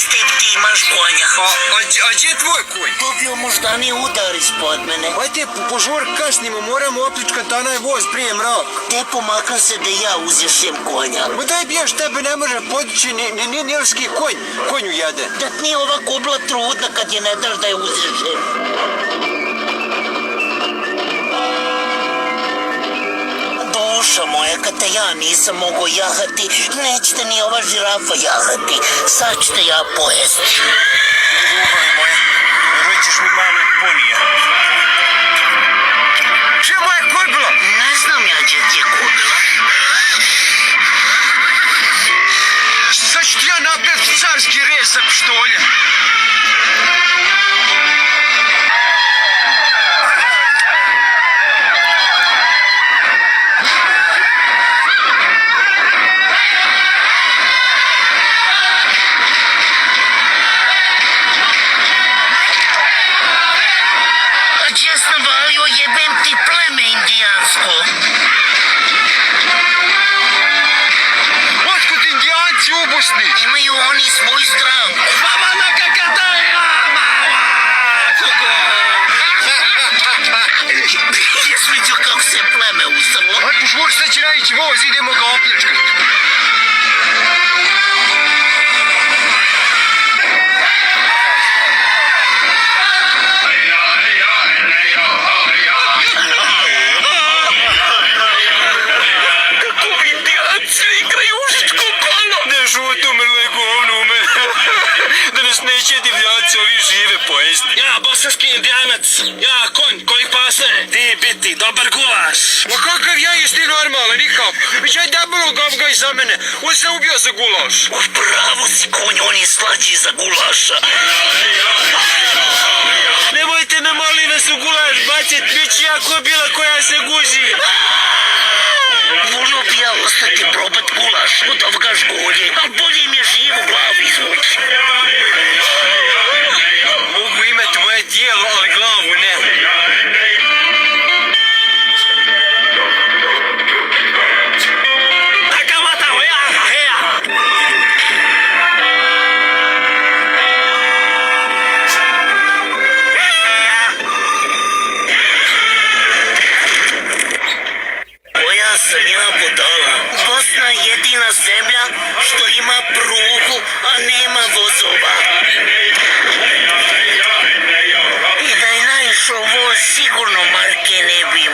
Step, ti imaš konja. A gdje je tvoj konj? Dobio moždani udar ispod mene. Ajde, požur kasnimo, moramo opličkat tanaj voz prije mrak. Te pomakam se da ja uzješem konja. Ma daj biješ, tebe ne može podići ni nilski konj. Konju jede. Da ti nije ova kobla trudna kad je ne daš da je uzješem. Duša moja, kad te ja nisam mogao jahati, nećete ni ova žirafa jahati. Sad ćete ja pojesti. Ljubavi moja, roćeš mi malo ponije. Gdje je moja kobila? Ne znam ja gdje ti je kobila. Sad ću ti ja napraviti carski rez sa pištoljem. Gdje sam valio, jebem ti pleme indijansko. Otkud indijanci u Bosni? Imaju oni svoju stranku. Mama na kakataja, mama! Jesi vidio kako se pleme usrlo? Aj požur, sad će naći voz, idemo ga opljačkati. Neće divljaci ovi žive pojesti. Ja, bosanski indijanac, ja, konj koji pase, ti biti dobar gulaš. Ma kakav ja, jesi ti normalan, nikak? Već aj debelo gavga iza mene, on se ubio za gulaš. Pravo si konj, on je slađi za gulaša. Nemojte me molim vas u gulaš bacit, bit ću ja kobila koja se guzi. Volio bi ja ostati probat gulaš od ovoga žgolje, ali bolje im je živ u glavu izvući. Mogu imati moje tijelo, ali glavu ne. Koja sam ja budala. Bosna je jedina zemlja što ima prugu, a nema vozova. I da je naišao voz, sigurno marke ne bi imao.